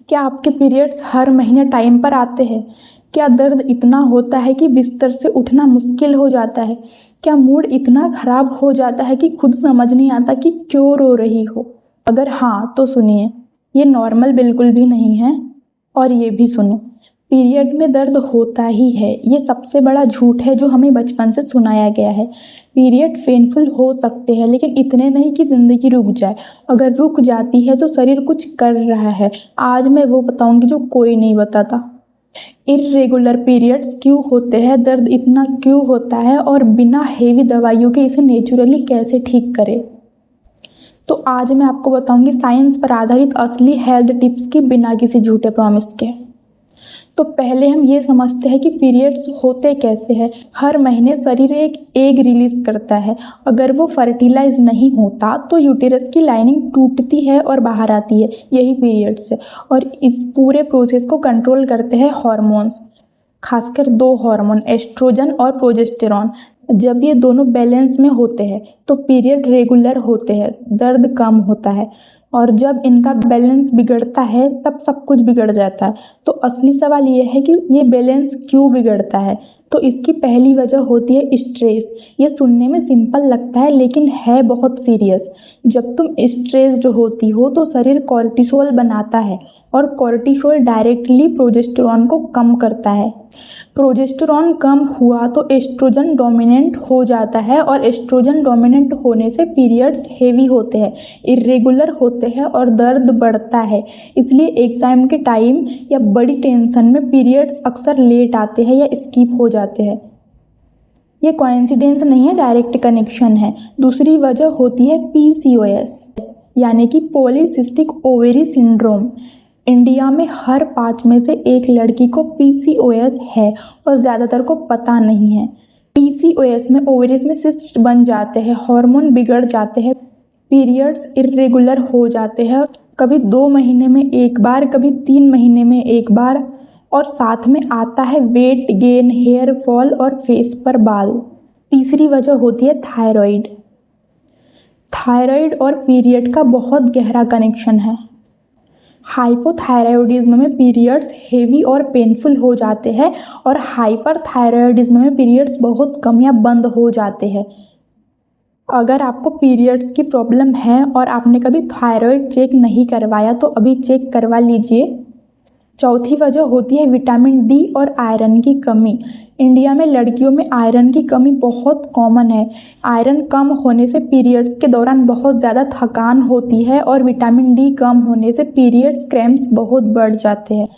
क्या आपके पीरियड्स हर महीने टाइम पर आते हैं? क्या दर्द इतना होता है कि बिस्तर से उठना मुश्किल हो जाता है? क्या मूड इतना खराब हो जाता है कि खुद समझ नहीं आता कि क्यों रो रही हो? अगर हाँ तो सुनिए, ये नॉर्मल बिल्कुल भी नहीं है। और ये भी सुनो, पीरियड में दर्द होता ही है, ये सबसे बड़ा झूठ है जो हमें बचपन से सुनाया गया है। पीरियड पेनफुल हो सकते हैं लेकिन इतने नहीं कि ज़िंदगी रुक जाए। अगर रुक जाती है तो शरीर कुछ कर रहा है। आज मैं वो बताऊंगी जो कोई नहीं बताता। इर्रेगुलर पीरियड्स क्यों होते हैं, दर्द इतना क्यों होता है और बिना हेवी दवाइयों के इसे नेचुरली कैसे ठीक करें। तो आज मैं आपको बताऊंगी साइंस पर आधारित असली हेल्थ टिप्स की, बिना किसी झूठे प्रॉमिस के। तो पहले हम ये समझते हैं कि पीरियड्स होते कैसे हैं। हर महीने शरीर एक एग रिलीज करता है। अगर वो फर्टिलाइज नहीं होता तो यूटेरस की लाइनिंग टूटती है और बाहर आती है, यही पीरियड्स है। और इस पूरे प्रोसेस को कंट्रोल करते हैं हॉर्मोन्स, खासकर दो हार्मोन, एस्ट्रोजन और प्रोजेस्टेरॉन। जब ये दोनों बैलेंस में होते हैं तो पीरियड रेगुलर होते हैं, दर्द कम होता है। और जब इनका बैलेंस बिगड़ता है तब सब कुछ बिगड़ जाता है। तो असली सवाल ये है कि ये बैलेंस क्यों बिगड़ता है। तो इसकी पहली वजह होती है स्ट्रेस। ये सुनने में सिंपल लगता है लेकिन है बहुत सीरियस। जब तुम स्ट्रेस्ड होती हो तो शरीर कॉर्टिसोल बनाता है और कॉर्टिसोल डायरेक्टली प्रोजेस्टेरॉन को कम करता है। प्रोजेस्टेरॉन कम हुआ तो एस्ट्रोजन डोमिनेंट हो जाता है और एस्ट्रोजन डोमिनेंट होने से पीरियड्स हेवी होते हैं, इर्रेगुलर होते हैं और दर्द बढ़ता है। इसलिए एग्जाम के टाइम या बड़ी टेंशन में पीरियड्स अक्सर लेट आते हैं या स्किप हो जाते हैं। ये कोइंसिडेंस नहीं है, डायरेक्ट कनेक्शन है। दूसरी वजह होती है पीसीओएस, यानी कि पॉलीसिस्टिक ओवेरी सिंड्रोम। इंडिया में हर 5 में से 1 लड़की को पीसीओएस है और ज़्यादातर को पता नहीं है। पीसीओएस में ओवरीज में सिस्ट बन जाते हैं, हार्मोन बिगड़ जाते हैं, पीरियड्स इर्रेगुलर हो जाते हैं, कभी 2 महीने में एक बार, कभी 3 महीने में एक बार। और साथ में आता है वेट गेन, हेयर फॉल और फेस पर बाल। तीसरी वजह होती है थायराइड। थायराइड और पीरियड का बहुत गहरा कनेक्शन है। हाइपोथायराइडिज्म में पीरियड्स हेवी और पेनफुल हो जाते हैं और हाइपरथायराइडिज्म में पीरियड्स बहुत कम या बंद हो जाते हैं। अगर आपको पीरियड्स की प्रॉब्लम है और आपने कभी थायराइड चेक नहीं करवाया तो अभी चेक करवा लीजिए। चौथी वजह होती है विटामिन डी और आयरन की कमी। इंडिया में लड़कियों में आयरन की कमी बहुत कॉमन है। आयरन कम होने से पीरियड्स के दौरान बहुत ज़्यादा थकान होती है और विटामिन डी कम होने से पीरियड्स क्रैम्प्स बहुत बढ़ जाते हैं।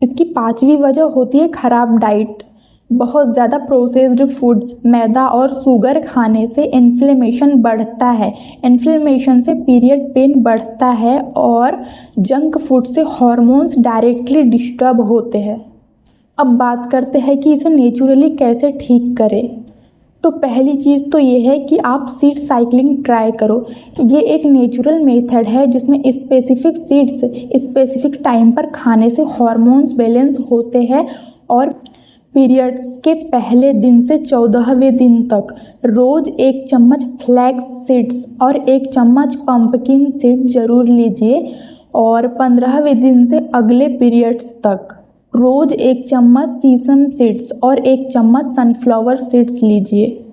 इसकी पांचवी वजह होती है खराब डाइट। बहुत ज़्यादा प्रोसेस्ड फूड, मैदा और शुगर खाने से इन्फ्लेमेशन बढ़ता है। इन्फ्लेमेशन से पीरियड पेन बढ़ता है और जंक फूड से हार्मोन्स डायरेक्टली डिस्टर्ब होते हैं। अब बात करते हैं कि इसे नेचुरली कैसे ठीक करें। तो पहली चीज़ तो ये है कि आप सीड साइकिलिंग ट्राई करो। ये एक नेचुरल मेथड है जिसमें स्पेसिफिक सीड्स स्पेसिफिक टाइम पर खाने से हार्मोन्स बैलेंस होते हैं। और पीरियड्स के पहले दिन से 14वें दिन तक रोज़ 1 चम्मच फ्लैक्स सीड्स और 1 चम्मच पंपकिन सीड जरूर लीजिए। और 15वें दिन से अगले पीरियड्स तक रोज़ 1 चम्मच सीसम सीड्स और 1 चम्मच सनफ्लावर सीड्स लीजिए।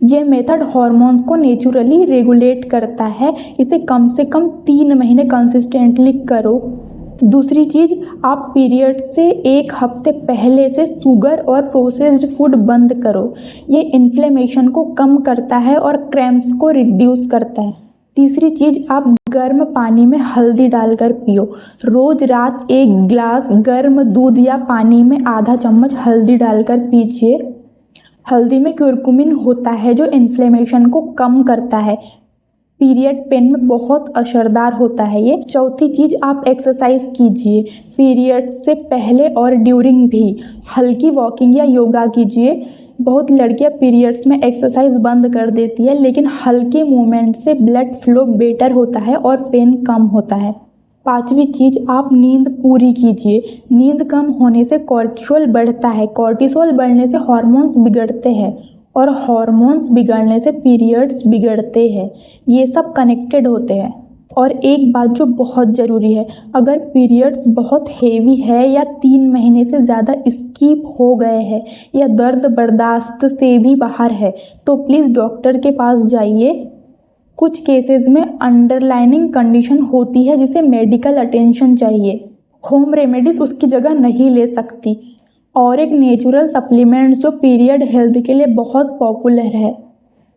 ये मेथड हार्मोन्स को नेचुरली रेगुलेट करता है। इसे कम से कम 3 महीने कंसिस्टेंटली करो। दूसरी चीज़, आप पीरियड से 1 हफ्ते पहले से शुगर और प्रोसेस्ड फूड बंद करो। ये इन्फ्लेमेशन को कम करता है और क्रैम्प्स को रिड्यूस करता है। तीसरी चीज़, आप गर्म पानी में हल्दी डालकर पियो। रोज़ रात 1 गिलास गर्म दूध या पानी में आधा चम्मच हल्दी डालकर पीजिए। हल्दी में क्यूरकुमिन होता है जो इन्फ्लेमेशन को कम करता है। पीरियड पेन में बहुत असरदार होता है ये। चौथी चीज़, आप एक्सरसाइज कीजिए। पीरियड से पहले और ड्यूरिंग भी हल्की वॉकिंग या योगा कीजिए। बहुत लड़कियां पीरियड्स में एक्सरसाइज बंद कर देती है, लेकिन हल्के मूवमेंट से ब्लड फ्लो बेटर होता है और पेन कम होता है। पांचवी चीज़, आप नींद पूरी कीजिए। नींद कम होने से कॉर्टिसोल बढ़ता है। कॉर्टिसोल बढ़ने से हार्मोन्स बिगड़ते हैं और हार्मोन्स बिगड़ने से पीरियड्स बिगड़ते हैं। ये सब कनेक्टेड होते हैं। और एक बात जो बहुत ज़रूरी है, अगर पीरियड्स बहुत हेवी है या 3 महीने से ज़्यादा स्किप हो गए हैं या दर्द बर्दाश्त से भी बाहर है तो प्लीज़ डॉक्टर के पास जाइए। कुछ केसेस में अंडरलाइनिंग कंडीशन होती है जिसे मेडिकल अटेंशन चाहिए। होम रेमेडीज़ उसकी जगह नहीं ले सकती। और एक नेचुरल सप्लीमेंट्स जो पीरियड हेल्थ के लिए बहुत पॉपुलर है,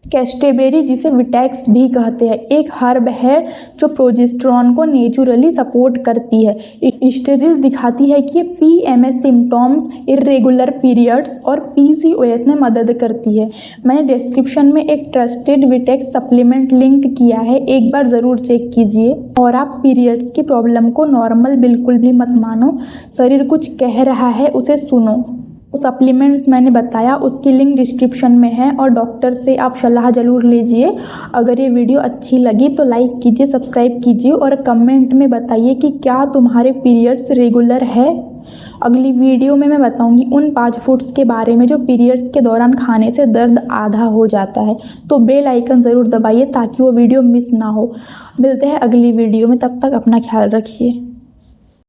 कैस्टेबेरी जिसे विटैक्स भी कहते हैं, एक हर्ब है जो प्रोजेस्टेरॉन को नेचुरली सपोर्ट करती है। स्टेजेस दिखाती है कि ये पीएमएस सिम्टॉम्स, इरेगुलर पीरियड्स और पीसीओएस में मदद करती है। मैंने डिस्क्रिप्शन में एक ट्रस्टेड विटैक्स सप्लीमेंट लिंक किया है, एक बार ज़रूर चेक कीजिए। और आप पीरियड्स की प्रॉब्लम को नॉर्मल बिल्कुल भी मत मानो, शरीर कुछ कह रहा है उसे सुनो। सप्लीमेंट्स मैंने बताया उसकी लिंक डिस्क्रिप्शन में है और डॉक्टर से आप सलाह ज़रूर लीजिए। अगर ये वीडियो अच्छी लगी तो लाइक कीजिए, सब्सक्राइब कीजिए और कमेंट में बताइए कि क्या तुम्हारे पीरियड्स रेगुलर है। अगली वीडियो में मैं बताऊंगी उन 5 फूड्स के बारे में जो पीरियड्स के दौरान खाने से दर्द आधा हो जाता है। तो बेल आइकन ज़रूर दबाइए ताकि वो वीडियो मिस ना हो। मिलते हैं अगली वीडियो में, तब तक अपना ख्याल रखिए।